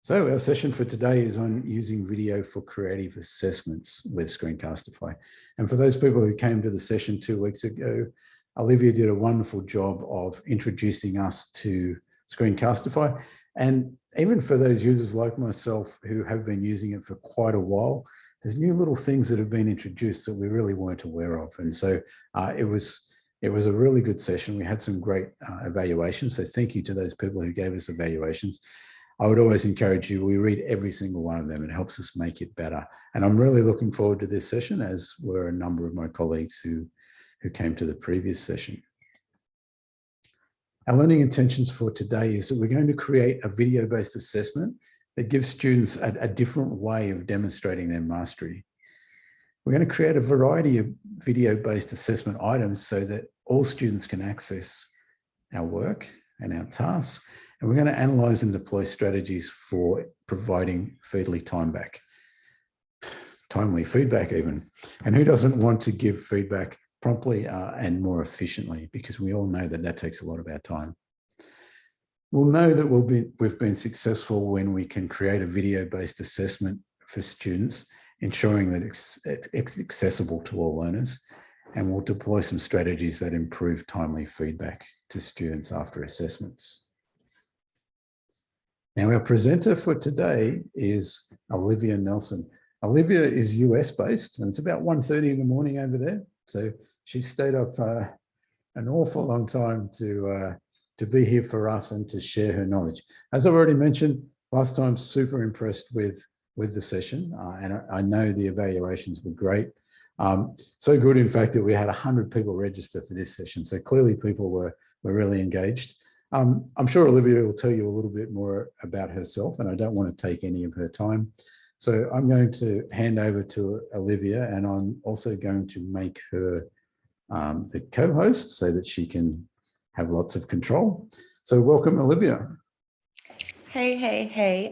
So our session for today is on using video for creative assessments with Screencastify. And for those people who came to the session 2 weeks ago, Olivia did a wonderful job of introducing us to Screencastify. And even for those users like myself who have been using it for quite a while, there's new little things that have been introduced that we really weren't aware of. And so it was a really good session. We had some great evaluations. So thank you to those people who gave us evaluations. I would always encourage you, we read every single one of them. It helps us make it better. And I'm really looking forward to this session, as were a number of my colleagues who came to the previous session. Our learning intentions for today is that we're going to create a video-based assessment that gives students a different way of demonstrating their mastery. We're going to create a variety of video-based assessment items so that all students can access our work and our tasks. And we're going to analyze and deploy strategies for providing timely feedback even. And who doesn't want to give feedback promptly and more efficiently, because we all know that that takes a lot of our time. We'll know that we've been successful when we can create a video-based assessment for students, ensuring that it's accessible to all learners. And we'll deploy some strategies that improve timely feedback to students after assessments. Now, our presenter for today is Olivia Nelson. Olivia is US-based, and it's about 1:30 in the morning over there. So she stayed up an awful long time to be here for us and to share her knowledge. As I've already mentioned, last time, super impressed with the session, and I know the evaluations were great. So good, in fact, that we had 100 people register for this session. So clearly people were really engaged. I'm sure Olivia will tell you a little bit more about herself, and I don't want to take any of her time. So I'm going to hand over to Olivia, and I'm also going to make her the co-host so that she can have lots of control. So welcome, Olivia. Hey.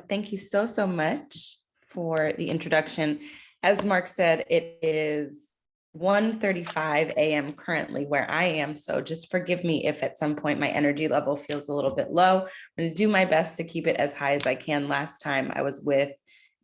Thank you so much for the introduction. As Mark said, it is 1:35 a.m. currently where I am. So just forgive me if at some point my energy level feels a little bit low. I'm going to do my best to keep it as high as I can. Last time I was with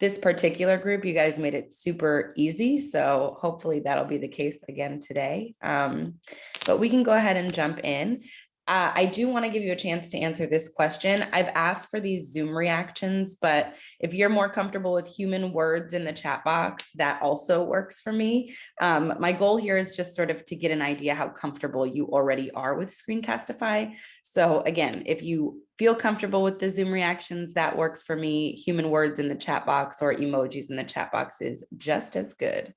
this particular group, you guys made it super easy. So hopefully that'll be the case again today. But we can go ahead and jump in. I do want to give you a chance to answer this question. I've asked for these Zoom reactions, but if you're more comfortable with human words in the chat box, that also works for me. My goal here is just sort of to get an idea how comfortable you already are with Screencastify. So again, if you feel comfortable with the Zoom reactions, that works for me. Human words in the chat box or emojis in the chat box is just as good.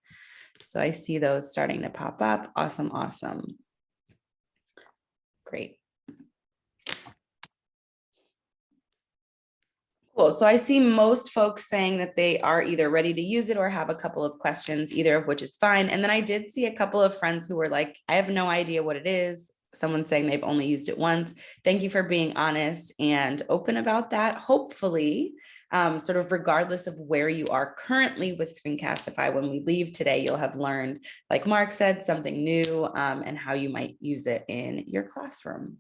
So I see those starting to pop up. Awesome. Great. Cool. So I see most folks saying that they are either ready to use it or have a couple of questions, either of which is fine. And then I did see a couple of friends who were like, I have no idea what it is. Someone saying they've only used it once. Thank you for being honest and open about that. Hopefully, sort of regardless of where you are currently with Screencastify, when we leave today, you'll have learned, like Mark said, something new and how you might use it in your classroom.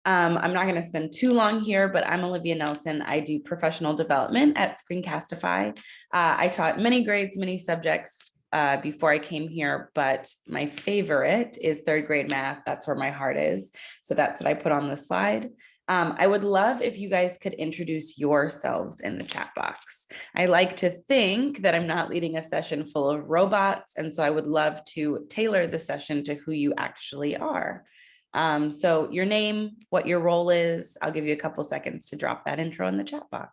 I'm not going to spend too long here, but I'm Olivia Nelson. I do professional development at Screencastify. I taught many grades, many subjects before I came here, but my favorite is 3rd grade math. That's where my heart is. So that's what I put on the slide. I would love if you guys could introduce yourselves in the chat box. I like to think that I'm not leading a session full of robots, and so I would love to tailor the session to who you actually are. So your name, what your role is, I'll give you a couple seconds to drop that intro in the chat box.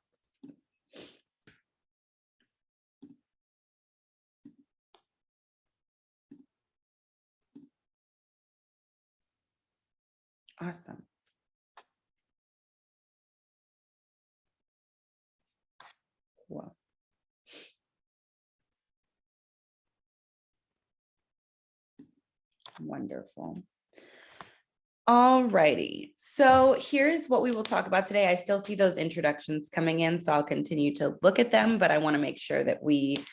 Awesome. Cool. Wonderful. All righty. So here's what we will talk about today. I still see those introductions coming in, so I'll continue to look at them, but I want to make sure that we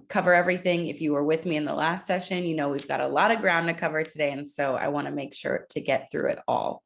cover everything. If you were with me in the last session, you know we've got a lot of ground to cover today, and so I want to make sure to get through it all.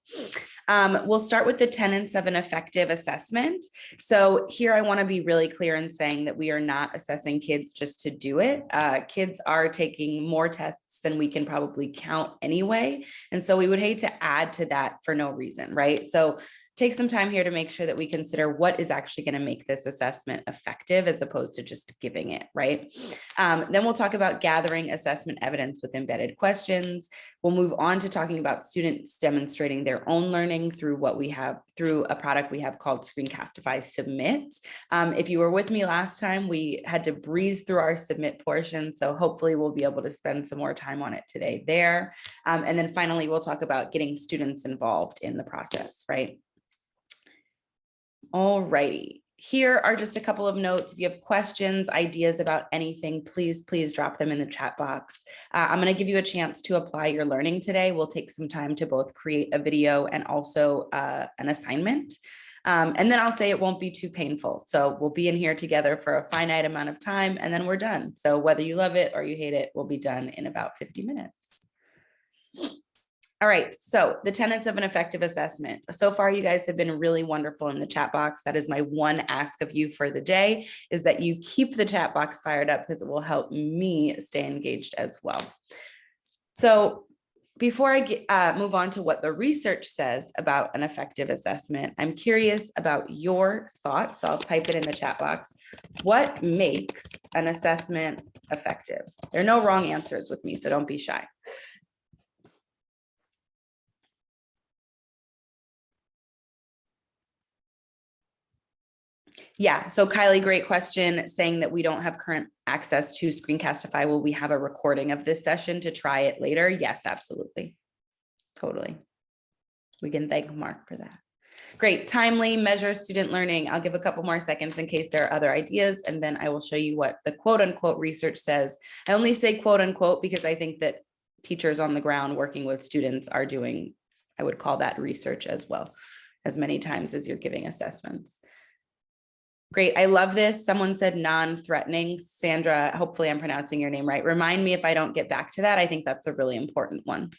We'll start with the tenets of an effective assessment. So here I want to be really clear in saying that we are not assessing kids just to do it. Kids are taking more tests than we can probably count anyway. And so we would hate to add to that for no reason, right? So take some time here to make sure that we consider what is actually going to make this assessment effective as opposed to just giving it, right? Then we'll talk about gathering assessment evidence with embedded questions. We'll move on to talking about students demonstrating their own learning through what we have, through a product we have called Screencastify Submit. If you were with me last time, we had to breeze through our submit portion. So hopefully we'll be able to spend some more time on it today there. And then finally, we'll talk about getting students involved in the process, right? All righty. Here are just a couple of notes. If you have questions, ideas about anything, please drop them in the chat box. I'm going to give you a chance to apply your learning today. We'll take some time to both create a video and also an assignment. And then I'll say it won't be too painful. So we'll be in here together for a finite amount of time and then we're done. So whether you love it or you hate it, we'll be done in about 50 minutes. All right, so the tenets of an effective assessment. So far, you guys have been really wonderful in the chat box. That is my one ask of you for the day, is that you keep the chat box fired up because it will help me stay engaged as well. So before I move on to what the research says about an effective assessment, I'm curious about your thoughts. So I'll type it in the chat box. What makes an assessment effective? There are no wrong answers with me, so don't be shy. Yeah, so Kylie, great question, saying that we don't have current access to Screencastify. Will we have a recording of this session to try it later? Yes, absolutely. Totally. We can thank Mark for that. Great. Timely, measure student learning. I'll give a couple more seconds in case there are other ideas, and then I will show you what the quote unquote research says. I only say quote unquote because I think that teachers on the ground working with students are doing, I would call that research as well, as many times as you're giving assessments. Great. I love this. Someone said non-threatening. Sandra, hopefully I'm pronouncing your name right. Remind me if I don't get back to that. I think that's a really important one.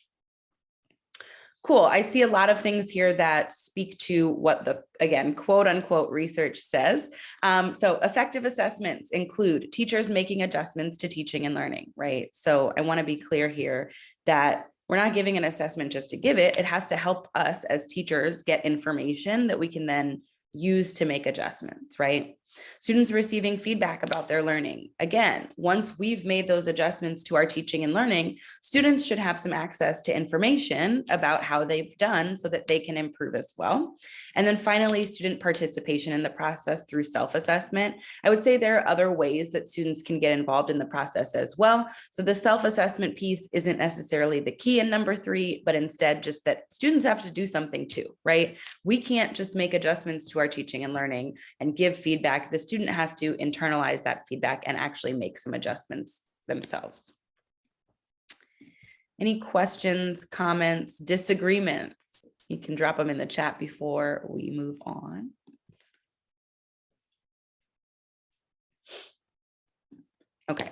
Cool. I see a lot of things here that speak to what the, again, quote unquote research says. So effective assessments include teachers making adjustments to teaching and learning, right? So I want to be clear here that we're not giving an assessment just to give it. It has to help us as teachers get information that we can then use to make adjustments, right? Students receiving feedback about their learning. Again, once we've made those adjustments to our teaching and learning, students should have some access to information about how they've done so that they can improve as well. And then finally, student participation in the process through self-assessment. I would say there are other ways that students can get involved in the process as well. So the self-assessment piece isn't necessarily the key in number 3, but instead just that students have to do something too, right? We can't just make adjustments to our teaching and learning and give feedback. The student has to internalize that feedback and actually make some adjustments themselves. Any questions, comments, disagreements? You can drop them in the chat before we move on. Okay.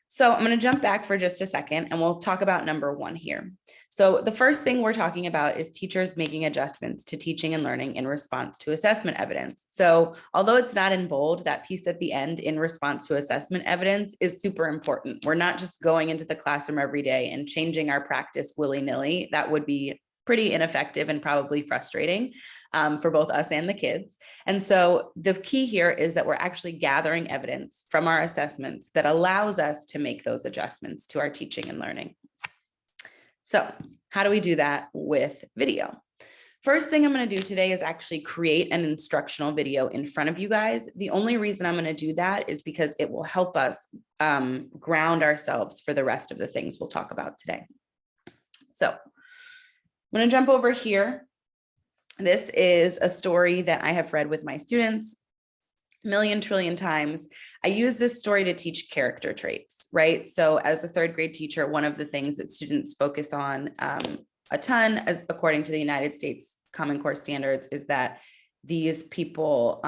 So I'm going to jump back for just a second and we'll talk about number 1 here. So the first thing we're talking about is teachers making adjustments to teaching and learning in response to assessment evidence. So although it's not in bold, that piece at the end, in response to assessment evidence, is super important. We're not just going into the classroom every day and changing our practice willy-nilly. That would be pretty ineffective and probably frustrating for both us and the kids. And so the key here is that we're actually gathering evidence from our assessments that allows us to make those adjustments to our teaching and learning. So how do we do that with video? First thing I'm going to do today is actually create an instructional video in front of you guys. The only reason I'm going to do that is because it will help us ground ourselves for the rest of the things we'll talk about today. So I'm going to jump over here. This is a story that I have read with my students a million trillion times. I use this story to teach character traits, right? So as a 3rd grade teacher, one of the things that students focus on a ton, as according to the United States Common Core standards, is that these people,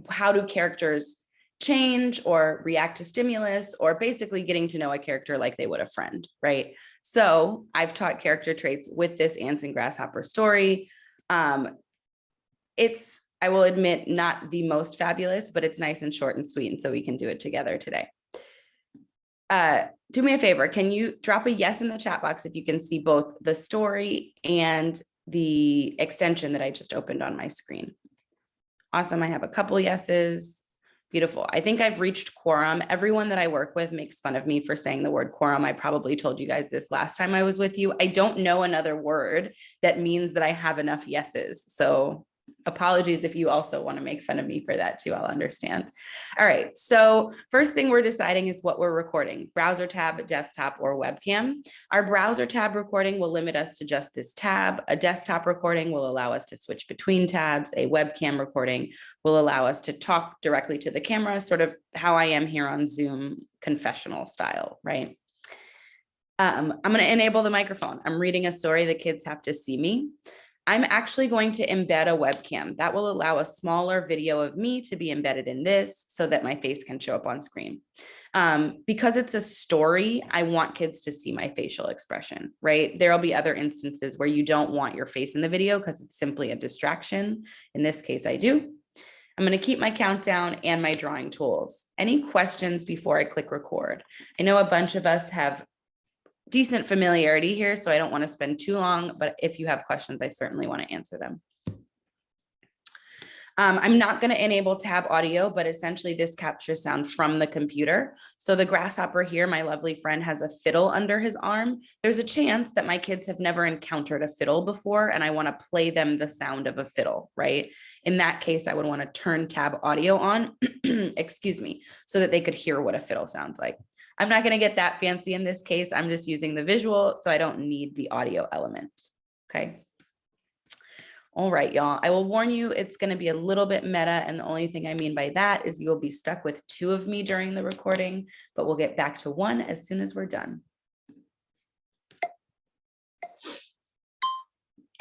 how do characters change or react to stimulus, or basically getting to know a character like they would a friend, right? So I've taught character traits with this ants and grasshopper story. It's, I will admit, not the most fabulous, but it's nice and short and sweet. And so we can do it together today. Do me a favor. Can you drop a yes in the chat box if you can see both the story and the extension that I just opened on my screen? Awesome. I have a couple yeses. Beautiful. I think I've reached quorum. Everyone that I work with makes fun of me for saying the word quorum. I probably told you guys this last time I was with you. I don't know another word that means that I have enough yeses. So apologies if you also want to make fun of me for that too. I'll understand. All right. So first thing we're deciding is what we're recording: browser tab, desktop, or webcam. Our browser tab recording will limit us to just this tab. A desktop recording will allow us to switch between tabs. A webcam recording will allow us to talk directly to the camera, sort of how I am here on Zoom, confessional style, right? I'm going to enable the microphone. I'm reading a story. The kids have to see me. I'm actually going to embed a webcam that will allow a smaller video of me to be embedded in this so that my face can show up on screen. Because it's a story, I want kids to see my facial expression, right? There'll be other instances where you don't want your face in the video because it's simply a distraction. In this case, I do. I'm going to keep my countdown and my drawing tools. Any questions before I click record? I know a bunch of us have decent familiarity here, so I don't want to spend too long, but if you have questions, I certainly want to answer them. I'm not going to enable tab audio, but essentially this captures sound from the computer. So the grasshopper here, my lovely friend, has a fiddle under his arm. There's a chance that my kids have never encountered a fiddle before, and I want to play them the sound of a fiddle, right? In that case, I would want to turn tab audio on, excuse me, so that they could hear what a fiddle sounds like. I'm not going to get that fancy in this case. I'm just using the visual, so I don't need the audio element. Okay. All right, y'all. I will warn you, it's going to be a little bit meta. And the only thing I mean by that is you'll be stuck with 2 of me during the recording, but we'll get back to 1 as soon as we're done.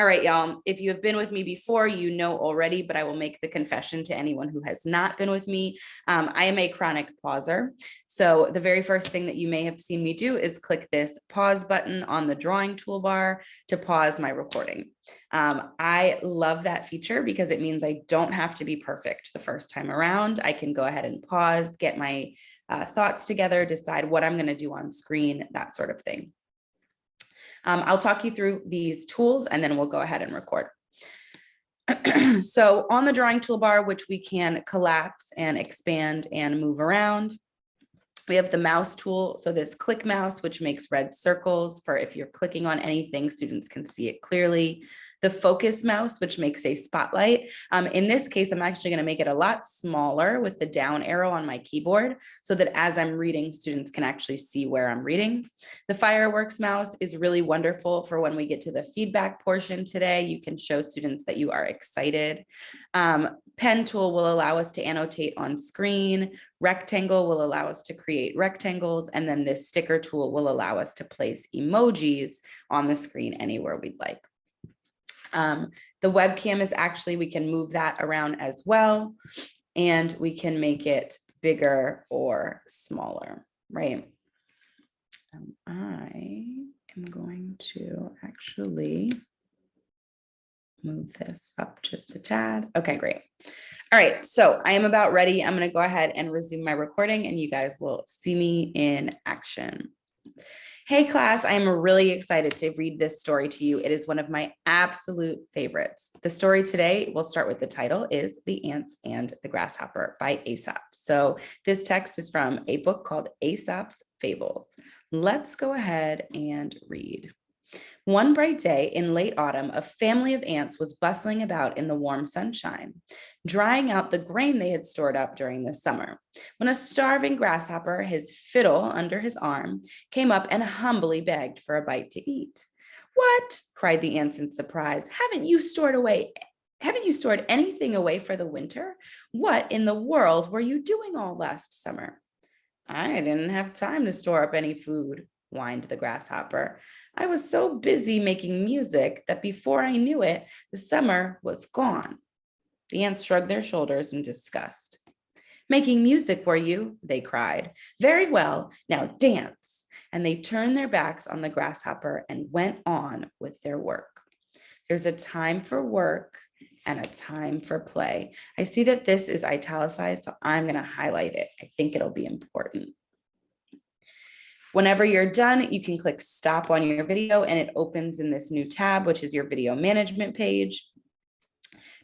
All right, y'all, if you have been with me before, you know already, but I will make the confession to anyone who has not been with me. I am a chronic pauser. So the very first thing that you may have seen me do is click this pause button on the drawing toolbar to pause my recording. I love that feature because it means I don't have to be perfect the first time around. I can go ahead and pause, get my thoughts together, decide what I'm going to do on screen, that sort of thing. I'll talk you through these tools and then we'll go ahead and record. So on the drawing toolbar, which we can collapse and expand and move around, we have the mouse tool. So this click mouse, which makes red circles for if you're clicking on anything, students can see it clearly. The focus mouse, which makes a spotlight. In this case, I'm actually going to make it a lot smaller with the down arrow on my keyboard so that as I'm reading, students can actually see where I'm reading. The fireworks mouse is really wonderful for when we get to the feedback portion today. You can show students that you are excited. Pen tool will allow us to annotate on screen. Rectangle will allow us to create rectangles. And then this sticker tool will allow us to place emojis on the screen anywhere we'd like. The webcam is actually, we can move that around as well, and we can make it bigger or smaller, right? I am going to actually move this up just a tad. Okay, great. All right, so I am about ready. I'm going to go ahead and resume my recording and you guys will see me in action. Hey class, I am really excited to read this story to you. It is one of my absolute favorites. The story today, we'll start with the title, is The Ants and the Grasshopper by Aesop. So this text is from a book called Aesop's Fables. Let's go ahead and read. One bright day in late autumn, a family of ants was bustling about in the warm sunshine, drying out the grain they had stored up during the summer, when a starving grasshopper, his fiddle under his arm, came up and humbly begged for a bite to eat. "What?" cried the ants in surprise. Haven't you stored anything away for the winter? What in the world were you doing all last summer?" "I didn't have time to store up any food," whined the grasshopper. "I was so busy making music that before I knew it, the summer was gone." The ants shrugged their shoulders in disgust. Making music, were you? They cried. Very well, now dance. And they turned their backs on the grasshopper and went on with their work. There's a time for work and a time for play. I see that this is italicized, so I'm going to highlight it. I think it'll be important. Whenever you're done, you can click stop on your video and it opens in this new tab, which is your video management page.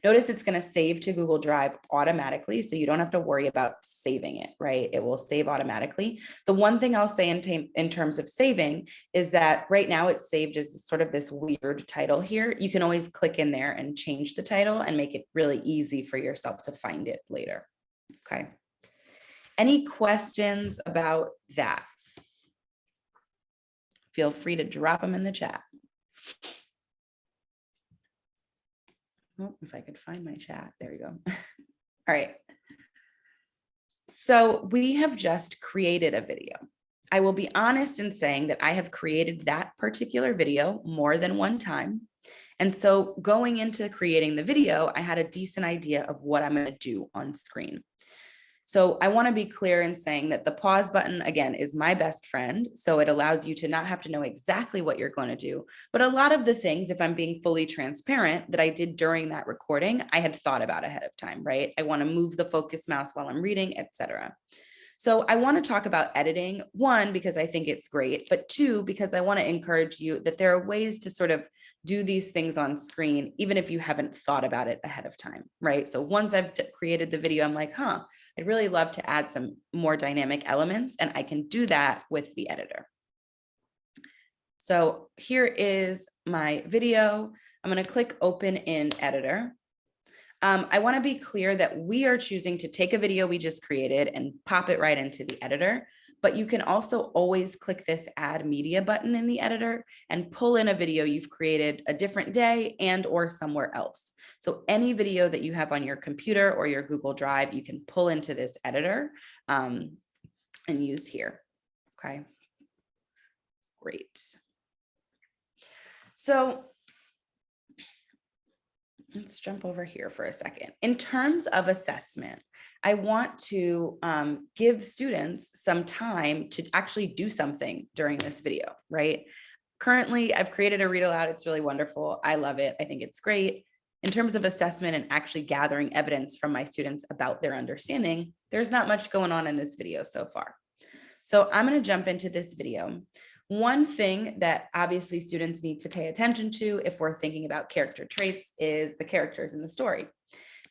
Notice it's going to save to Google Drive automatically, so you don't have to worry about saving it, right? It will save automatically. The one thing I'll say in terms of saving is that right now it's saved as sort of this weird title here. You can always click in there and change the title and make it really easy for yourself to find it later, okay? Any questions about that? Feel free to drop them in the chat. Oh, if I could find my chat, there we go. All right. So we have just created a video. I will be honest in saying that I have created that particular video more than one time. And so going into creating the video, I had a decent idea of what I'm going to do on screen. So I want to be clear in saying that the pause button, again, is my best friend. So it allows you to not have to know exactly what you're going to do. But a lot of the things, if I'm being fully transparent, that I did during that recording, I had thought about ahead of time, right? I want to move the focus mouse while I'm reading, etc. So I want to talk about editing, one, because I think it's great, but two, because I want to encourage you that there are ways to sort of do these things on screen, even if you haven't thought about it ahead of time, right? So once I've created the video, I'm like, I'd really love to add some more dynamic elements, and I can do that with the editor. So here is my video. I'm going to click open in editor. I want to be clear that we are choosing to take a video we just created and pop it right into the editor, but you can also always click this add media button in the editor and pull in a video you've created a different day and or somewhere else. So any video that you have on your computer or your Google Drive, you can pull into this editor and use here. Okay, great. So let's jump over here for a second. In terms of assessment, I want to give students some time to actually do something during this video, right? Currently, I've created a read aloud. It's really wonderful. I love it. I think it's great. In terms of assessment and actually gathering evidence from my students about their understanding, there's not much going on in this video so far. So I'm going to jump into this video. One thing that obviously students need to pay attention to if we're thinking about character traits is the characters in the story.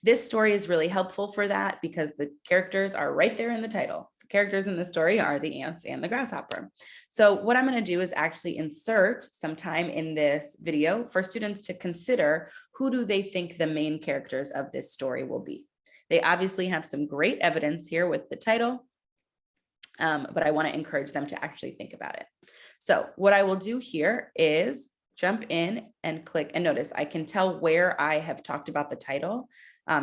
This story is really helpful for that because the characters are right there in the title. The characters in the story are the ants and the grasshopper. So what I'm going to do is actually insert some time in this video for students to consider who do they think the main characters of this story will be. They obviously have some great evidence here with the title, but I want to encourage them to actually think about it. So what I will do here is jump in and click, and notice I can tell where I have talked about the title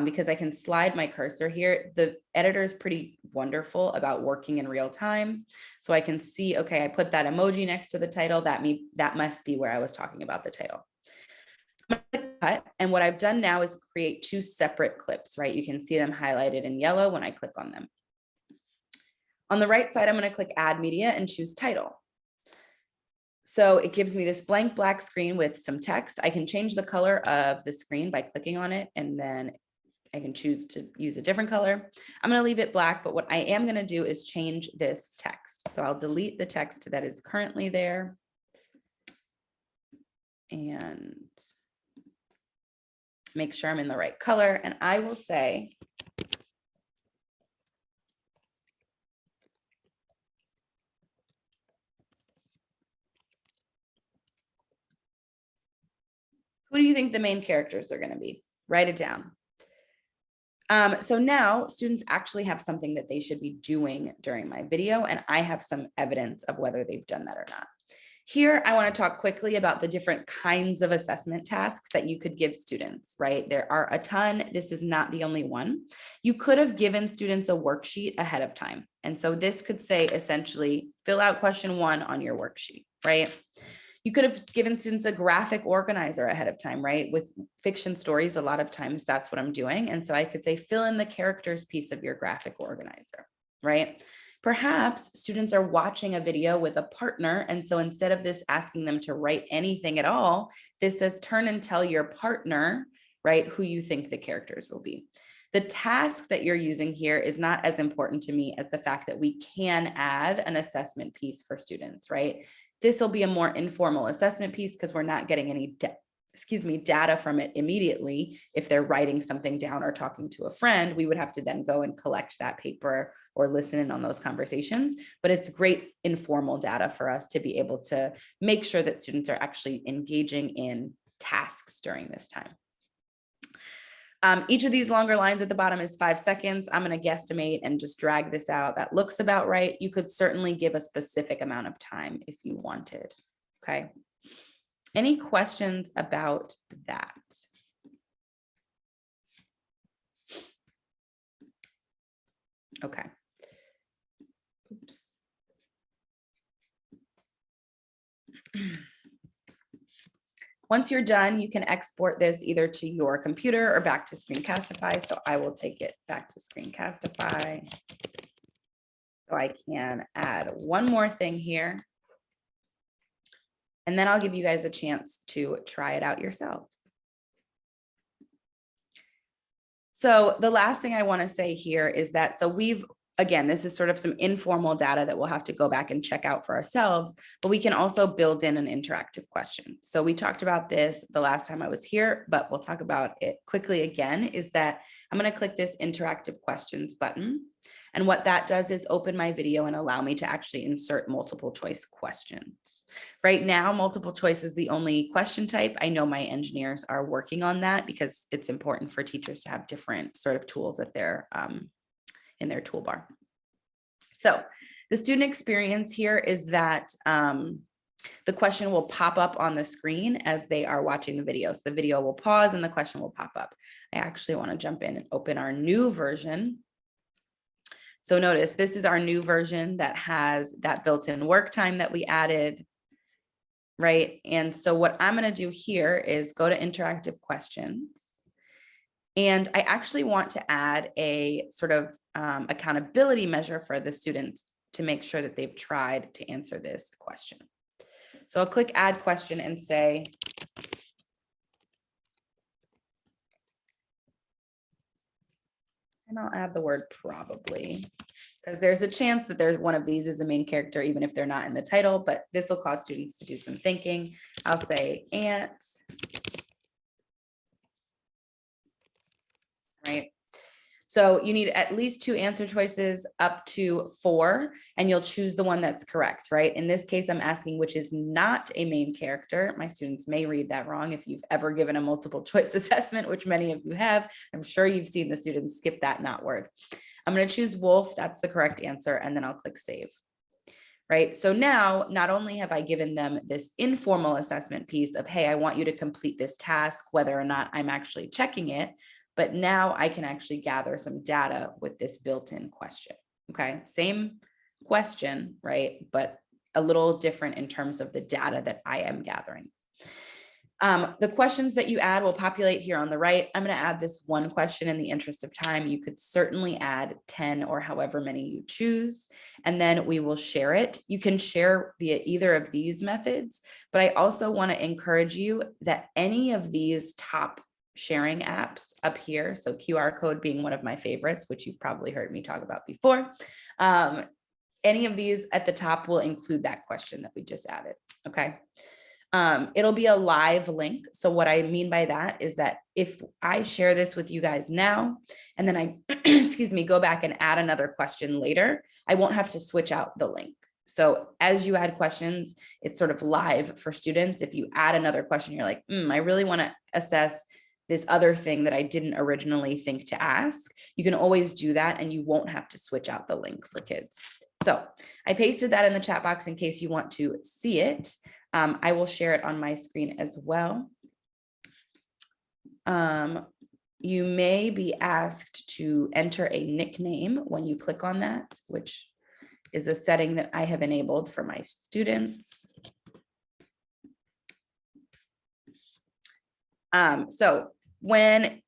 because I can slide my cursor here. The editor is pretty wonderful about working in real time. So I can see, okay, I put that emoji next to the title. That must be where I was talking about the title. I'm going to cut, and what I've done now is create two separate clips, right? You can see them highlighted in yellow when I click on them. On the right side, I'm going to click add media and choose title. So it gives me this blank black screen with some text. I can change the color of the screen by clicking on it, and then I can choose to use a different color. I'm going to leave it black, but what I am going to do is change this text. So I'll delete the text that is currently there and make sure I'm in the right color. And I will say, who do you think the main characters are going to be? Write it down. So now students actually have something that they should be doing during my video, and I have some evidence of whether they've done that or not. Here, I want to talk quickly about the different kinds of assessment tasks that you could give students, right? There are a ton. This is not the only one. You could have given students a worksheet ahead of time. And so this could say essentially, fill out question 1 on your worksheet, right? You could have given students a graphic organizer ahead of time, right? With fiction stories, a lot of times that's what I'm doing. And so I could say, fill in the characters piece of your graphic organizer, right? Perhaps students are watching a video with a partner. And so instead of this asking them to write anything at all, this says turn and tell your partner, right, who you think the characters will be. The task that you're using here is not as important to me as the fact that we can add an assessment piece for students, right? This will be a more informal assessment piece because we're not getting any data from it immediately. If they're writing something down or talking to a friend, we would have to then go and collect that paper or listen in on those conversations. But it's great informal data for us to be able to make sure that students are actually engaging in tasks during this time. Each of these longer lines at the bottom is 5 seconds. I'm going to guesstimate and just drag this out. That looks about right. You could certainly give a specific amount of time if you wanted. Okay. Any questions about that? Okay. Oops. Once you're done, you can export this either to your computer or back to Screencastify. So I will take it back to Screencastify. So I can add one more thing here. And then I'll give you guys a chance to try it out yourselves. So the last thing I want to say here is that, so again, this is sort of some informal data that we'll have to go back and check out for ourselves, but we can also build in an interactive question. So we talked about this the last time I was here, but we'll talk about it quickly again, is that I'm going to click this interactive questions button. And what that does is open my video and allow me to actually insert multiple choice questions. Right now, multiple choice is the only question type. I know my engineers are working on that because it's important for teachers to have different sort of tools at their in their toolbar. So the student experience here is that the question will pop up on the screen as they are watching the video. So the video will pause and the question will pop up. I actually want to jump in and open our new version. So notice this is our new version that has that built-in work time that we added, right? And so what I'm going to do here is go to interactive questions. And I actually want to add a sort of accountability measure for the students to make sure that they've tried to answer this question. So I'll click add question and say, and I'll add the word probably, because there's a chance that there's one of these is a main character, even if they're not in the title, but this will cause students to do some thinking. I'll say ant. Right. So you need at least 2 answer choices up to 4, and you'll choose the one that's correct, right? In this case, I'm asking which is not a main character. My students may read that wrong. If you've ever given a multiple choice assessment, which many of you have, I'm sure you've seen the students skip that not word. I'm going to choose wolf. That's the correct answer. And then I'll click save. Right. So now not only have I given them this informal assessment piece of, hey, I want you to complete this task, whether or not I'm actually checking it, but now I can actually gather some data with this built-in question. Okay, same question, right? But a little different in terms of the data that I am gathering. The questions that you add will populate here on the right. I'm going to add this one question in the interest of time. You could certainly add 10 or however many you choose, and then we will share it. You can share via either of these methods, but I also want to encourage you that any of these top sharing apps up here, so QR code being one of my favorites, which you've probably heard me talk about before, any of these at the top will include that question that we just added. Okay. It'll be a live link. So what I mean by that is that if I share this with you guys now, and then I, excuse me, go back and add another question later, I won't have to switch out the link. So as you add questions, it's sort of live for students. If you add another question, you're like, I really want to assess this other thing that I didn't originally think to ask. You can always do that and you won't have to switch out the link for kids. So I pasted that in the chat box in case you want to see it. I will share it on my screen as well. You may be asked to enter a nickname when you click on that, which is a setting that I have enabled for my students. So when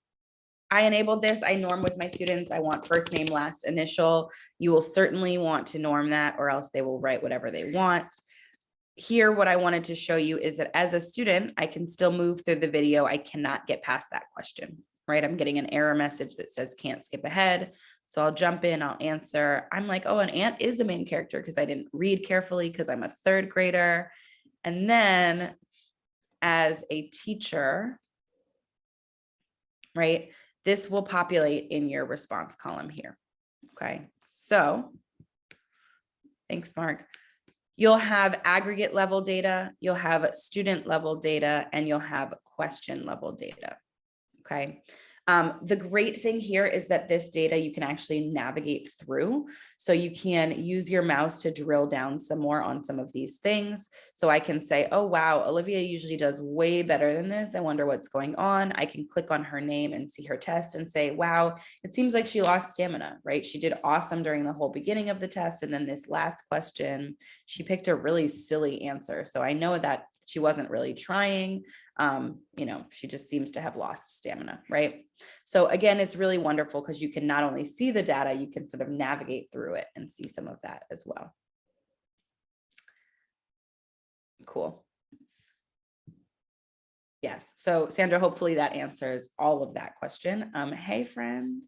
I enabled this, I norm with my students. I want first name, last initial. You will certainly want to norm that, or else they will write whatever they want. Here, what I wanted to show you is that as a student, I can still move through the video. I cannot get past that question, right? I'm getting an error message that says can't skip ahead. So I'll jump in, I'll answer. I'm like, oh, an ant is the main character because I didn't read carefully because I'm a third grader. And then as a teacher, right, this will populate in your response column here. Okay, so thanks, Mark. You'll have aggregate level data, you'll have student level data, and you'll have question level data. Okay. The great thing here is that this data you can actually navigate through. So you can use your mouse to drill down some more on some of these things. So I can say, oh, wow, Olivia usually does way better than this. I wonder what's going on. I can click on her name and see her test and say, wow, it seems like she lost stamina, right? She did awesome during the whole beginning of the test. And then this last question, she picked a really silly answer. So I know that she wasn't really trying. She just seems to have lost stamina, right? So again, it's really wonderful because you can not only see the data, you can sort of navigate through it and see some of that as well. Cool. Yes. So Sandra, hopefully that answers all of that question. Hey, friend.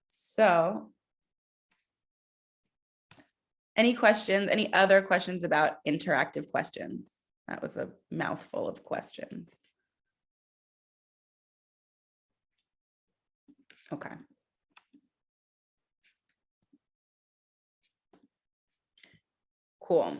So any questions, any other questions about interactive questions? That was a mouthful of questions. Okay. Cool.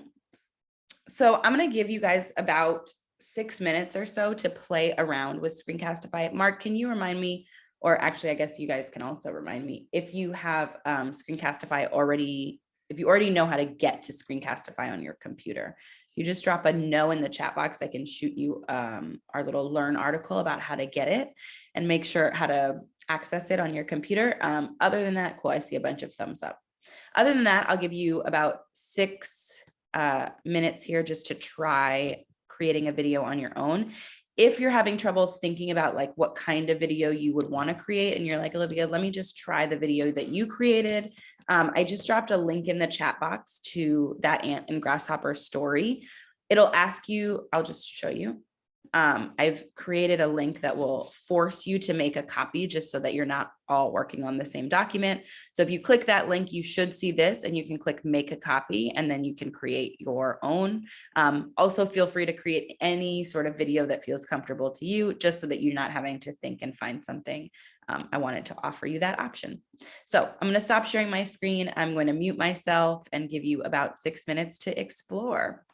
So I'm going to give you guys about 6 minutes or so to play around with Screencastify. Mark, can you remind me, or actually, I guess you guys can also remind me, if you have Screencastify already, if you already know how to get to Screencastify on your computer. You just drop a no in the chat box. I can shoot you our little learn article about how to get it and make sure how to access it on your computer. Other than that, cool, I see a bunch of thumbs up. Other than that, I'll give you about 6 minutes here just to try creating a video on your own. If you're having trouble thinking about like what kind of video you would want to create and you're like, Olivia, let me just try the video that you created. I just dropped a link in the chat box to that ant and grasshopper story. It'll ask you, I'll just show you. I've created a link that will force you to make a copy just so that you're not all working on the same document. So if you click that link, you should see this and you can click make a copy and then you can create your own. Also feel free to create any sort of video that feels comfortable to you, just so that you're not having to think and find something. I wanted to offer you that option. So I'm going to stop sharing my screen. I'm going to mute myself and give you about 6 minutes to explore.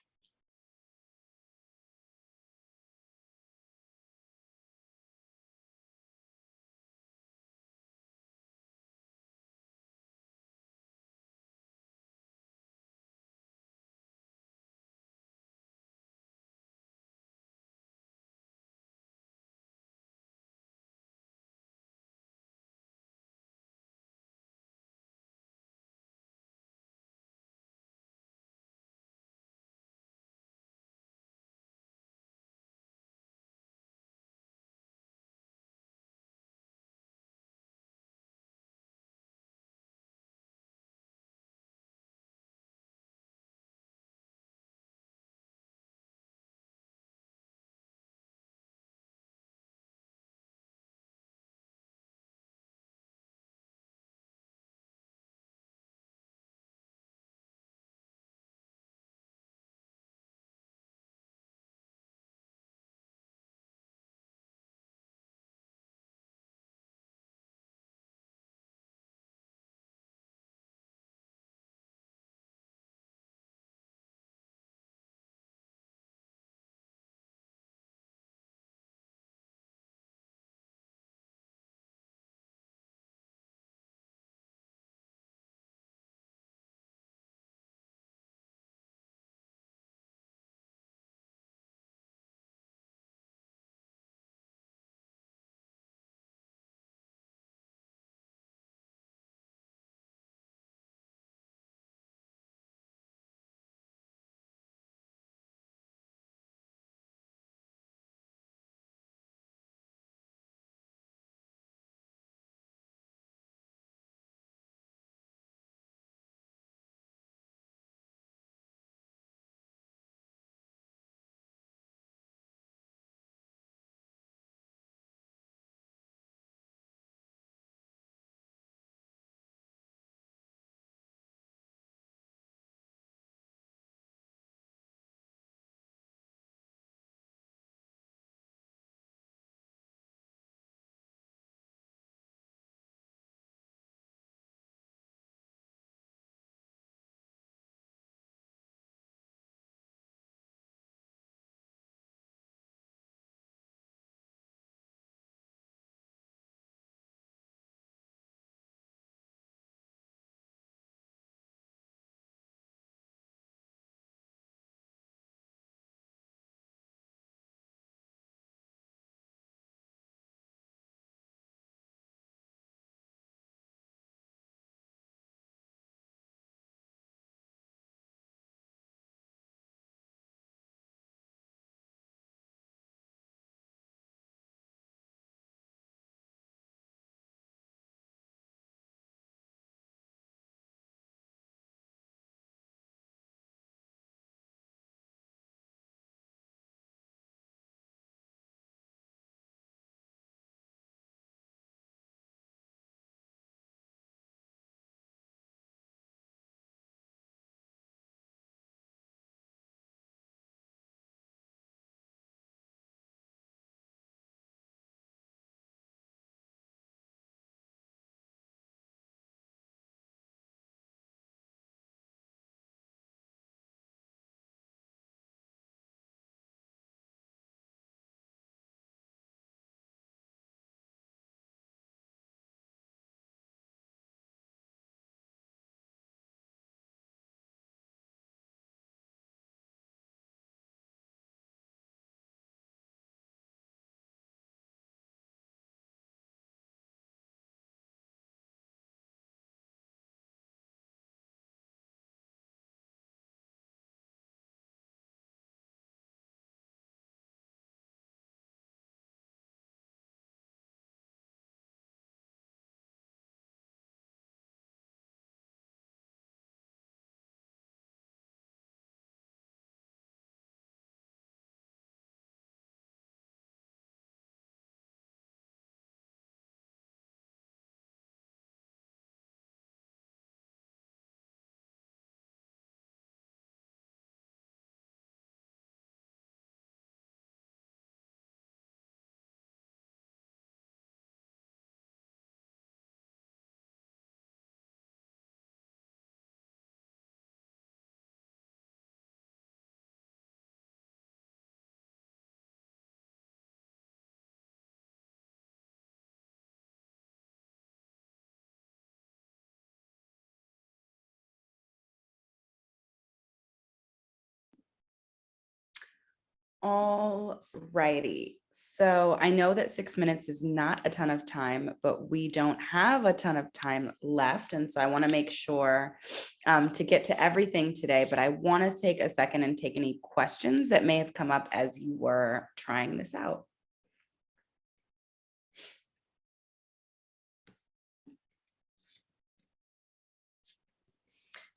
All righty. So I know that 6 minutes is not a ton of time, but we don't have a ton of time left. And so I want to make sure to get to everything today, but I want to take a second and take any questions that may have come up as you were trying this out.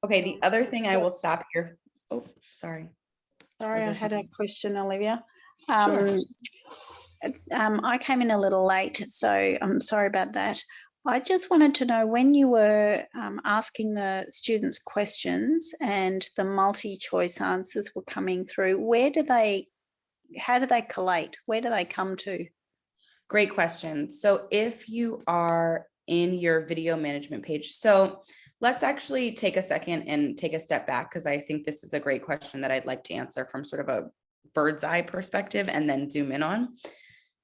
Okay, the other thing I will stop here. Oh, sorry. Sorry, I had a question, Olivia. Sure. I came in a little late, so I'm sorry about that. I just wanted to know, when you were asking the students questions and the multi-choice answers were coming through, how do they collate? Where do they come to? Great question. So if you are in your video management page, so let's actually take a second and take a step back, because I think this is a great question that I'd like to answer from sort of a bird's eye perspective and then zoom in on.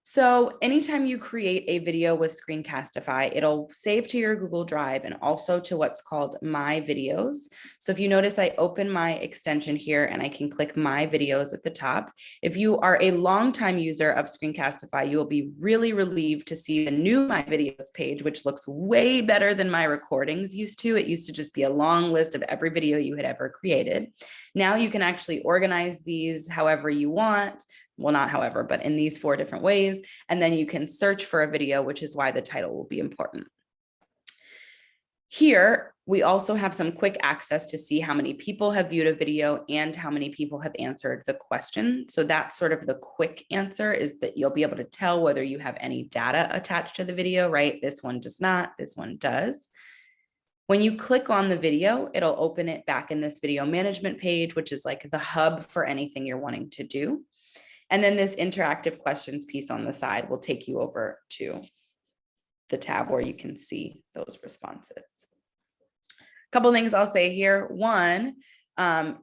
So anytime you create a video with Screencastify, it'll save to your Google Drive and also to what's called My Videos. So if you notice, I open my extension here and I can click My Videos at the top. If you are a longtime user of Screencastify, you will be really relieved to see the new My Videos page, which looks way better than my recordings used to. It used to just be a long list of every video you had ever created. Now you can actually organize these however you want. Well, not however, but in these 4 different ways. And then you can search for a video, which is why the title will be important. Here, we also have some quick access to see how many people have viewed a video and how many people have answered the question. So that's sort of the quick answer, is that you'll be able to tell whether you have any data attached to the video, right? This one does not, this one does. When you click on the video, it'll open it back in this video management page, which is like the hub for anything you're wanting to do. And then this interactive questions piece on the side will take you over to the tab where you can see those responses. A couple of things I'll say here. One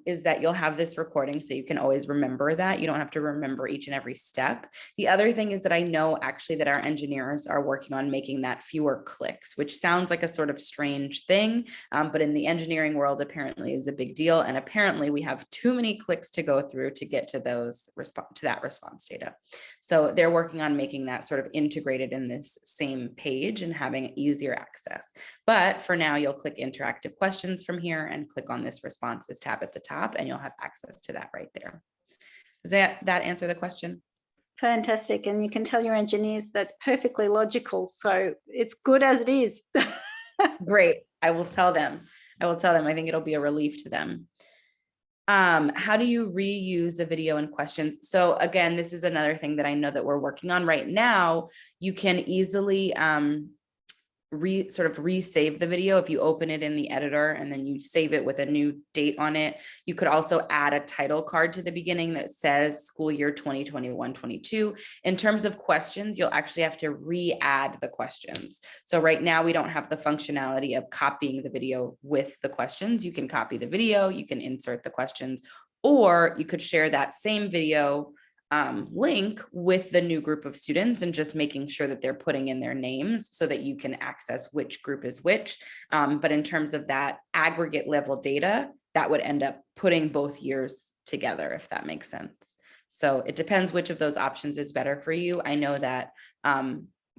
is that you'll have this recording, so you can always remember that. You don't have to remember each and every step. The other thing is that I know actually that our engineers are working on making that fewer clicks, which sounds like a sort of strange thing, but in the engineering world apparently is a big deal. And apparently we have too many clicks to go through to get to that response data. So they're working on making that sort of integrated in this same page and having easier access. But for now, you'll click interactive questions from here and click on this responses tab at the top, and you'll have access to that right there. Does that answer the question? Fantastic. And you can tell your engineers that's perfectly logical. So it's good as it is. Great. I will tell them. I think it'll be a relief to them. How do you reuse the video and questions? So again, this is another thing that I know that we're working on right now. You can easily resave the video. If you open it in the editor and then you save it with a new date on it. You could also add a title card to the beginning that says school year 2021-22. In terms of questions, you'll actually have to re-add the questions. So right now we don't have the functionality of copying the video with the questions. You can copy the video, you can insert the questions, or you could share that same video link with the new group of students and just making sure that they're putting in their names so that you can access which group is which. But in terms of that aggregate level data, that would end up putting both years together, if that makes sense. So it depends which of those options is better for you. I know that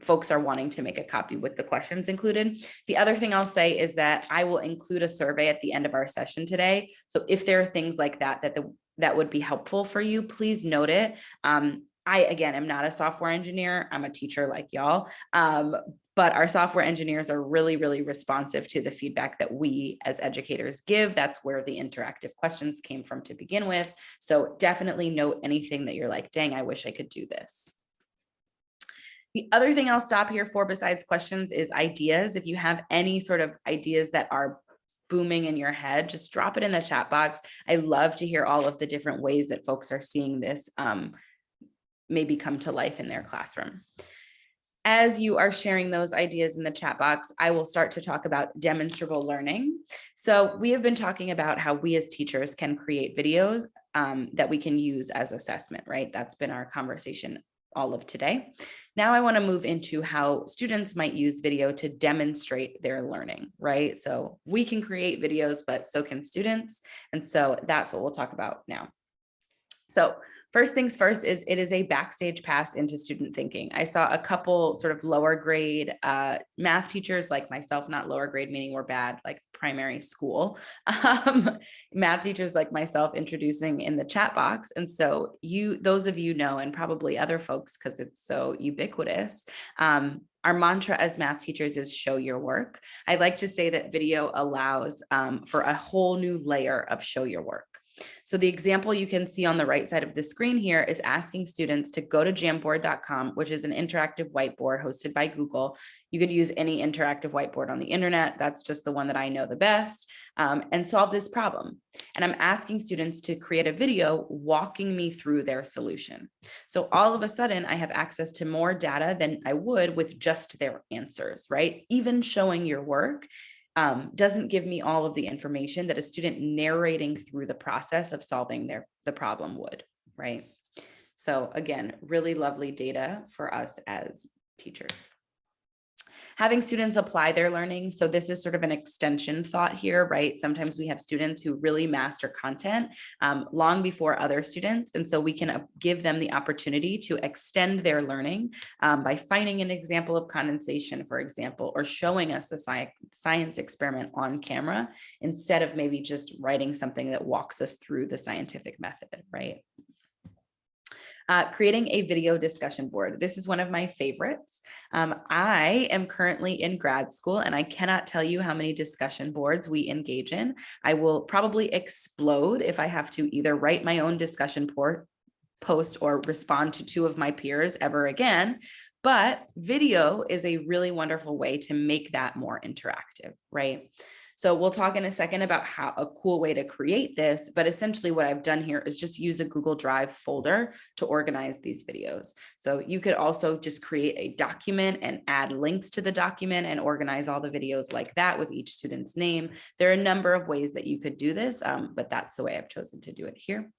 folks are wanting to make a copy with the questions included. The other thing I'll say is that I will include a survey at the end of our session today. So if there are things like that that would be helpful for you, please note it. I, again, am not a software engineer. I'm a teacher like y'all. But our software engineers are really, really responsive to the feedback that we as educators give. That's where the interactive questions came from to begin with. So definitely note anything that you're like, dang, I wish I could do this. The other thing I'll stop here for besides questions is ideas. If you have any sort of ideas that are booming in your head, just drop it in the chat box. I love to hear all of the different ways that folks are seeing this maybe come to life in their classroom. As you are sharing those ideas in the chat box, I will start to talk about demonstrable learning. So we have been talking about how we as teachers can create videos that we can use as assessment, right? That's been our conversation all of today. Now I want to move into how students might use video to demonstrate their learning, right? So we can create videos, but so can students. And so that's what we'll talk about now. So First things first is it is a backstage pass into student thinking. I saw a couple sort of lower grade math teachers like myself, not lower grade, meaning we're bad, like primary school, math teachers like myself introducing in the chat box. And so those of you know, and probably other folks, because it's so ubiquitous, our mantra as math teachers is show your work. I like to say that video allows for a whole new layer of show your work. So the example you can see on the right side of the screen here is asking students to go to jamboard.com, which is an interactive whiteboard hosted by Google. You could use any interactive whiteboard on the internet. That's just the one that I know the best, and solve this problem. And I'm asking students to create a video walking me through their solution. So all of a sudden I have access to more data than I would with just their answers, right? Even showing your work doesn't give me all of the information that a student narrating through the process of solving the problem would, right? So again, really lovely data for us as teachers. Having students apply their learning. So this is sort of an extension thought here, right? Sometimes we have students who really master content long before other students. And so we can give them the opportunity to extend their learning by finding an example of condensation, for example, or showing us a science experiment on camera instead of maybe just writing something that walks us through the scientific method, right? Creating a video discussion board. This is one of my favorites. I am currently in grad school and I cannot tell you how many discussion boards we engage in. I will probably explode if I have to either write my own discussion post or respond to two of my peers ever again. But video is a really wonderful way to make that more interactive, right? So we'll talk in a second about how a cool way to create this, but essentially what I've done here is just use a Google Drive folder to organize these videos. So you could also just create a document and add links to the document and organize all the videos like that with each student's name. There are a number of ways that you could do this, but that's the way I've chosen to do it here.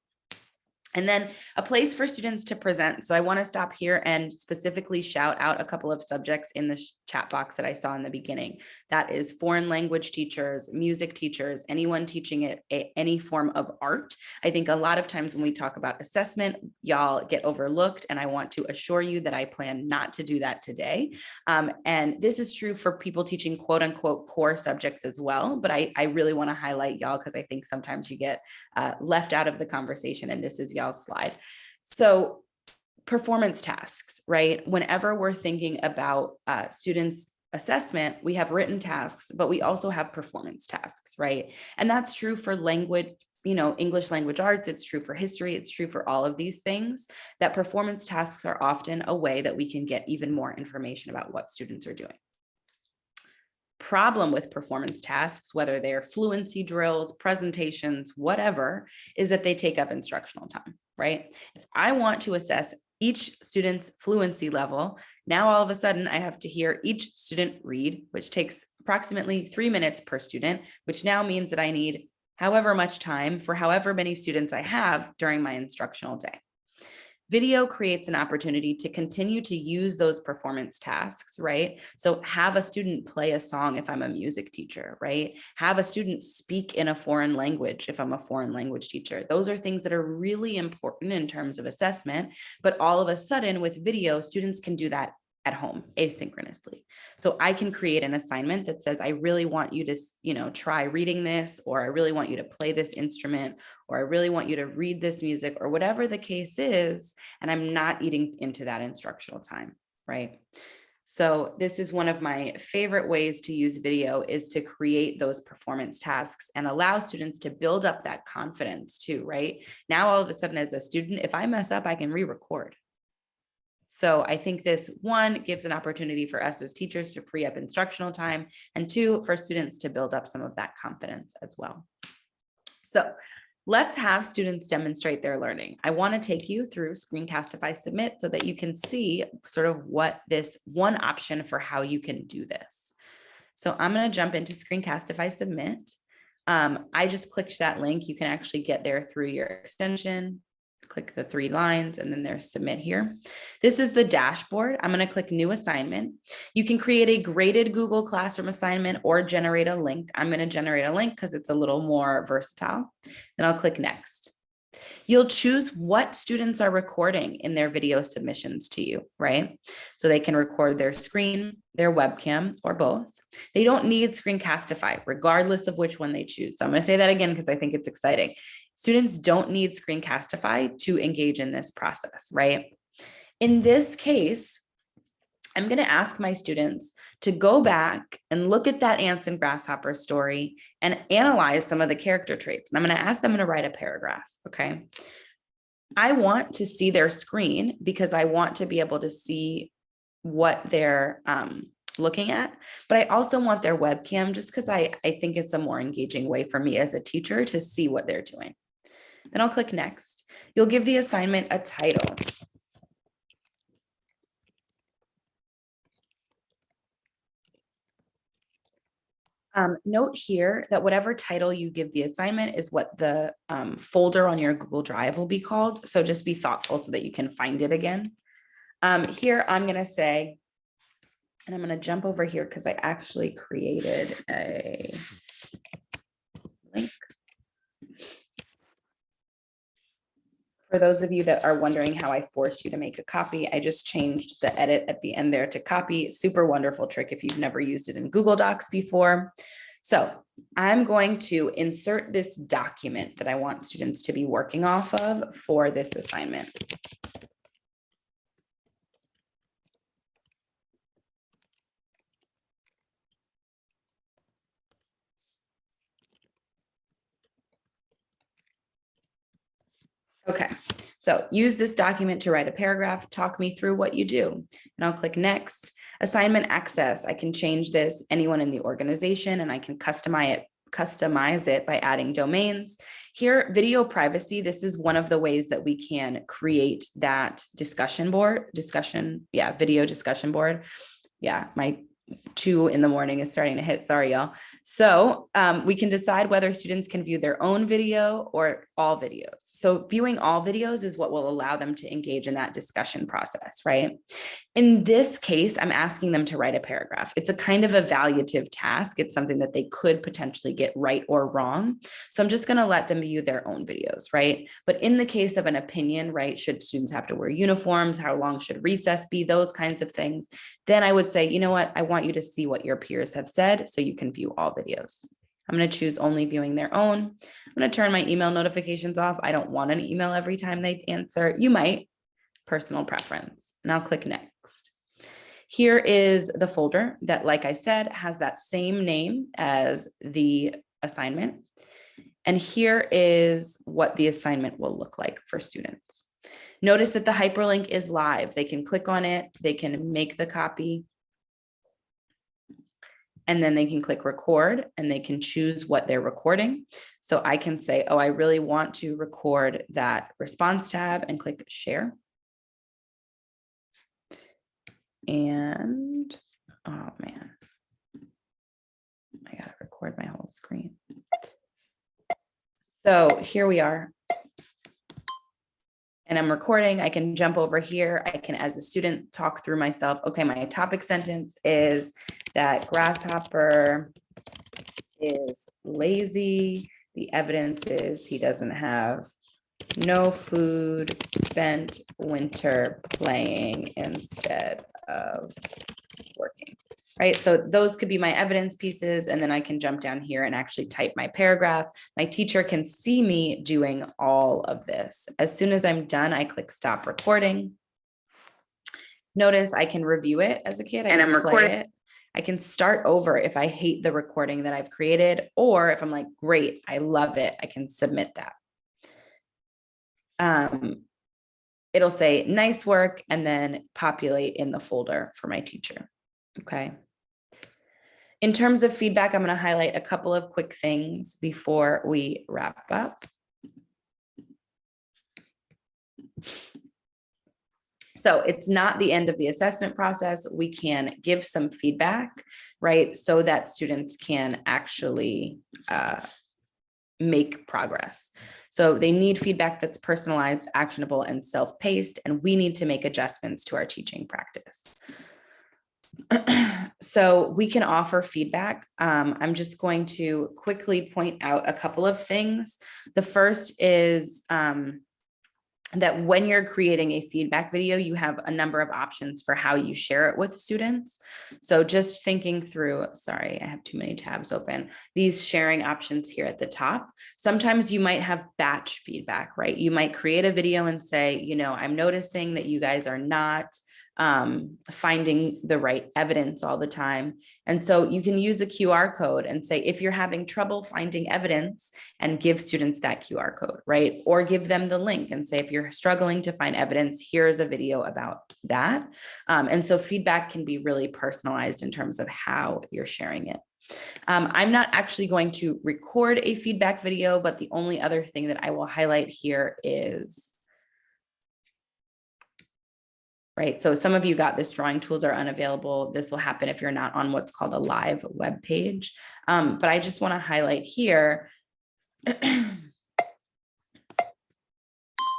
And then a place for students to present. So I want to stop here and specifically shout out a couple of subjects in the chat box that I saw in the beginning. That is foreign language teachers, music teachers, anyone teaching any form of art. I think a lot of times when we talk about assessment, y'all get overlooked. And I want to assure you that I plan not to do that today. And this is true for people teaching quote unquote core subjects as well. But I really want to highlight y'all because I think sometimes you get left out of the conversation, and this is y'all's slide. So performance tasks, right? Whenever we're thinking about students' assessment, we have written tasks, but we also have performance tasks, right? And that's true for language, English language arts, it's true for history, it's true for all of these things, that performance tasks are often a way that we can get even more information about what students are doing. Problem with performance tasks, whether they're fluency drills, presentations, whatever, is that they take up instructional time, right? If I want to assess each student's fluency level, now all of a sudden I have to hear each student read, which takes approximately 3 minutes per student, which now means that I need however much time for however many students I have during my instructional day. Video creates an opportunity to continue to use those performance tasks, right? So have a student play a song if I'm a music teacher, right? Have a student speak in a foreign language if I'm a foreign language teacher. Those are things that are really important in terms of assessment, but all of a sudden with video, students can do that at home asynchronously. So I can create an assignment that says, I really want you to, try reading this, or I really want you to play this instrument, or I really want you to read this music, or whatever the case is. And I'm not eating into that instructional time, right? So this is one of my favorite ways to use video, is to create those performance tasks and allow students to build up that confidence too, right? Now, all of a sudden as a student, if I mess up, I can re-record. So I think this, one, gives an opportunity for us as teachers to free up instructional time, and two, for students to build up some of that confidence as well. So let's have students demonstrate their learning. I want to take you through Screencastify Submit so that you can see sort of what this one option for how you can do this. So I'm going to jump into Screencastify Submit. I just clicked that link. You can actually get there through your extension. Click the 3 lines and then there's submit here. This is the dashboard. I'm going to click new assignment. You can create a graded Google Classroom assignment or generate a link. I'm going to generate a link because it's a little more versatile. Then I'll click next. You'll choose what students are recording in their video submissions to you, right? So they can record their screen, their webcam, or both. They don't need Screencastify, regardless of which one they choose. So I'm going to say that again because I think it's exciting. Students don't need Screencastify to engage in this process, right? In this case, I'm going to ask my students to go back and look at that ants and grasshopper story and analyze some of the character traits. And I'm going to ask them to write a paragraph. Okay. I want to see their screen because I want to be able to see what they're looking at, but I also want their webcam just because I think it's a more engaging way for me as a teacher to see what they're doing. Then I'll click next. You'll give the assignment a title. Note here that whatever title you give the assignment is what the folder on your Google Drive will be called. So just be thoughtful so that you can find it again. Here I'm going to say, and I'm going to jump over here because I actually created a link. For those of you that are wondering how I forced you to make a copy, I just changed the edit at the end there to copy. Super wonderful trick if you've never used it in Google Docs before. So I'm going to insert this document that I want students to be working off of for this assignment. Okay, so use this document to write a paragraph, talk me through what you do, and I'll click next. Assignment access, I can change this, anyone in the organization, and I can customize it by adding domains. Here, video privacy, this is one of the ways that we can create that video discussion board. Yeah, my 2 in the morning is starting to hit, sorry y'all. So we can decide whether students can view their own video or all videos. So viewing all videos is what will allow them to engage in that discussion process, right? In this case, I'm asking them to write a paragraph. It's a kind of evaluative task. It's something that they could potentially get right or wrong. So I'm just going to let them view their own videos, right? But in the case of an opinion, right, should students have to wear uniforms? How long should recess be? Those kinds of things. Then I would say, you know what? I want you to see what your peers have said so you can view all videos. I'm going to choose only viewing their own. I'm going to turn my email notifications off. I don't want an email every time they answer. You might. Personal preference. And I'll click next. Here is the folder that, like I said, has that same name as the assignment. And here is what the assignment will look like for students. Notice that the hyperlink is live. They can click on it. They can make the copy. And then they can click record and they can choose what they're recording. So I can say, oh, I really want to record that response tab and click share. And, oh man, I gotta record my whole screen. So here we are. And I'm recording. I can jump over here. I can, as a student, talk through myself. Okay, my topic sentence is that grasshopper is lazy. The evidence is he doesn't have no food, spent winter playing instead of working, right? So those could be my evidence pieces. And then I can jump down here and actually type my paragraph. My teacher can see me doing all of this. As soon as I'm done, I click stop recording. Notice I can review it as a kid. And I'm recording it. I can start over if I hate the recording that I've created, or if I'm like, great, I love it, I can submit that. It'll say nice work and then populate in the folder for my teacher. Okay. In terms of feedback, I'm going to highlight a couple of quick things before we wrap up. So it's not the end of the assessment process. We can give some feedback, right? So that students can actually make progress. So they need feedback that's personalized, actionable, and self-paced, and we need to make adjustments to our teaching practice. So we can offer feedback. I'm just going to quickly point out a couple of things. The first is that when you're creating a feedback video, you have a number of options for how you share it with students. So just thinking through, sorry, I have too many tabs open, these sharing options here at the top. Sometimes you might have batch feedback, right? You might create a video and say, you know, I'm noticing that you guys are not finding the right evidence all the time. And so you can use a QR code and say, if you're having trouble finding evidence, and give students that QR code, right? Or give them the link and say, if you're struggling to find evidence, here's a video about that. And so feedback can be really personalized in terms of how you're sharing it. I'm not actually going to record a feedback video, but the only other thing that I will highlight here is, right? So some of you got this, drawing tools are unavailable. This will happen if you're not on what's called a live web page. But I just want to highlight here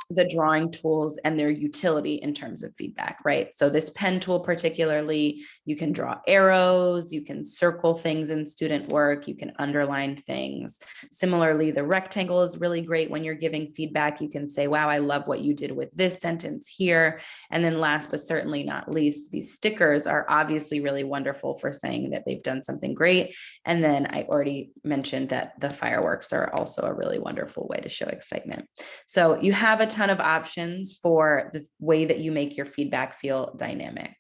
the drawing tools and their utility in terms of feedback, right? So this pen tool particularly, you can draw arrows, you can circle things in student work, you can underline things. Similarly, the rectangle is really great when you're giving feedback. You can say, wow, I love what you did with this sentence here. And then last but certainly not least, these stickers are obviously really wonderful for saying that they've done something great. And then I already mentioned that the fireworks are also a really wonderful way to show excitement. So you have a ton of options for the way that you make your feedback feel dynamic.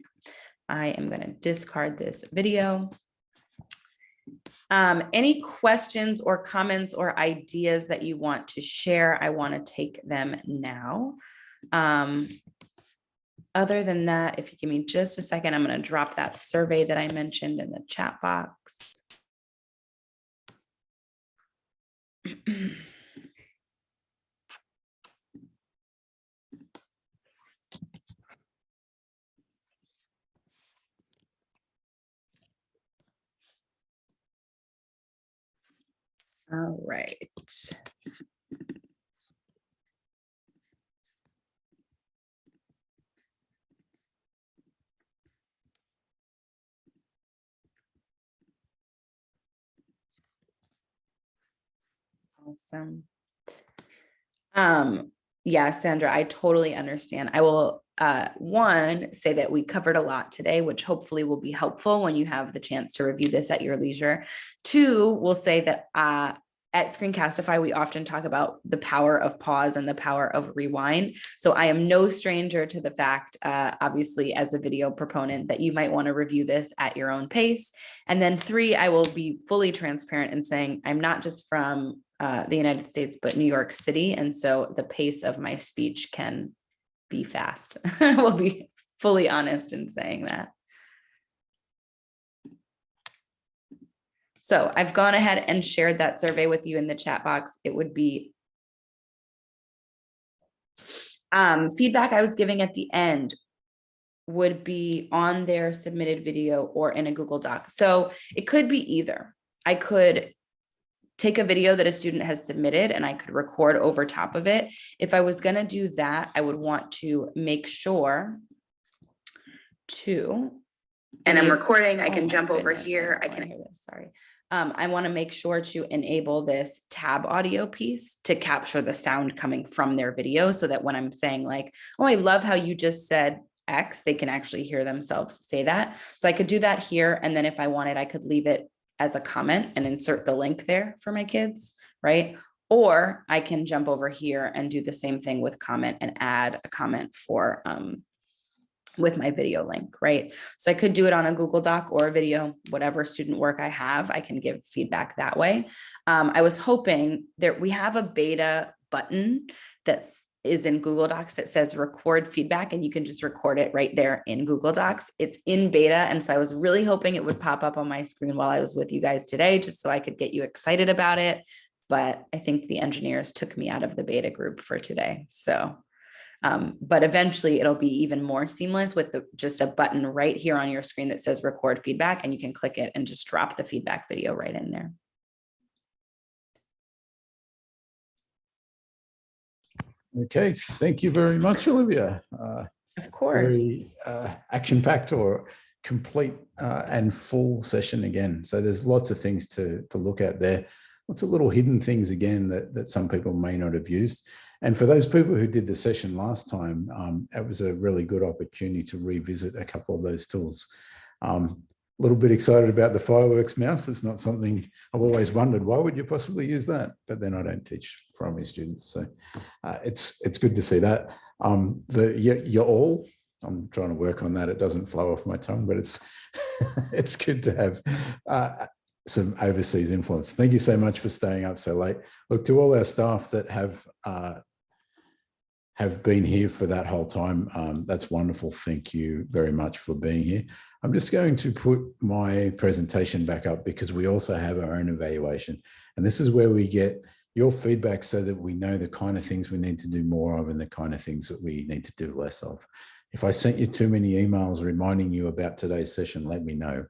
I am going to discard this video. Any questions or comments or ideas that you want to share? I want to take them now. Other than that, if you give me just a second, I'm going to drop that survey that I mentioned in the chat box. All right. Awesome. Yeah, Sandra, I totally understand. I will one, say that we covered a lot today, which hopefully will be helpful when you have the chance to review this at your leisure. Two, we'll say that at Screencastify, we often talk about the power of pause and the power of rewind. So I am no stranger to the fact, obviously, as a video proponent, that you might want to review this at your own pace. And then three, I will be fully transparent in saying I'm not just from the United States, but New York City. And so the pace of my speech can be fast. We'll be fully honest in saying that. So I've gone ahead and shared that survey with you in the chat box. It would be feedback I was giving at the end would be on their submitted video or in a Google Doc. So it could be either. I could take a video that a student has submitted and I could record over top of it. If I was going to do that, I would want to make sure to, and I'm recording, I can jump over here. I can hear this, sorry. I want to make sure to enable this tab audio piece to capture the sound coming from their video so that when I'm saying like, oh, I love how you just said X, they can actually hear themselves say that. So I could do that here. And then if I wanted, I could leave it as a comment and insert the link there for my kids, right? Or I can jump over here and do the same thing with comment and add a comment for with my video link, right? So I could do it on a Google Doc or a video, whatever student work I have, I can give feedback that way. I was hoping that we have a beta button that is in Google Docs that says record feedback, and you can just record it right there in Google Docs. It's in beta. And so I was really hoping it would pop up on my screen while I was with you guys today, just so I could get you excited about it. But I think the engineers took me out of the beta group for today. So but eventually it'll be even more seamless with just a button right here on your screen that says record feedback, and you can click it and just drop the feedback video right in there. Okay, thank you very much, Olivia. Of course. Very action-packed or complete and full session again. So there's lots of things to look at there. Lots of little hidden things again that some people may not have used. And for those people who did the session last time, it was a really good opportunity to revisit a couple of those tools. A little bit excited about the fireworks mouse. It's not something I've always wondered, why would you possibly use that? But then I don't teach primary students. So it's good to see that. You're all, I'm trying to work on that. It doesn't flow off my tongue, but it's it's good to have some overseas influence. Thank you so much for staying up so late. Look, to all our staff that have been here for that whole time, that's wonderful. Thank you very much for being here. I'm just going to put my presentation back up because we also have our own evaluation. And this is where we get your feedback so that we know the kind of things we need to do more of and the kind of things that we need to do less of. If I sent you too many emails reminding you about today's session, let me know.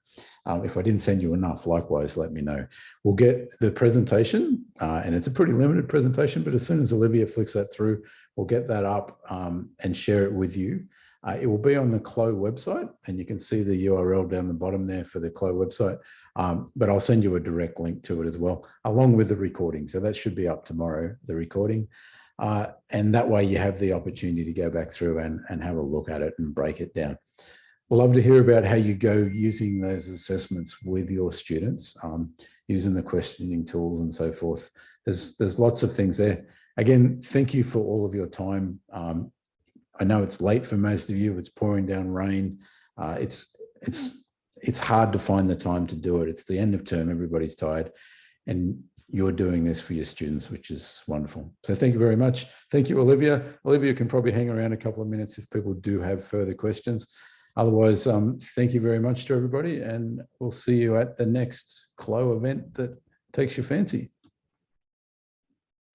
If I didn't send you enough, likewise, let me know. We'll get the presentation, and it's a pretty limited presentation, but as soon as Olivia flicks that through, we'll get that up and share it with you. It will be on the CLO website, and you can see the URL down the bottom there for the CLO website, but I'll send you a direct link to it as well, along with the recording. So that should be up tomorrow, the recording. And that way you have the opportunity to go back through and have a look at it and break it down. We'd love to hear about how you go using those assessments with your students, using the questioning tools and so forth. There's lots of things there. Again, thank you for all of your time. I know it's late for most of you. It's pouring down rain. It's hard to find the time to do it. It's the end of term. Everybody's tired. And you're doing this for your students, which is wonderful. So thank you very much. Thank you, Olivia. Olivia can probably hang around a couple of minutes if people do have further questions. Otherwise, thank you very much to everybody, and we'll see you at the next CLO event that takes your fancy.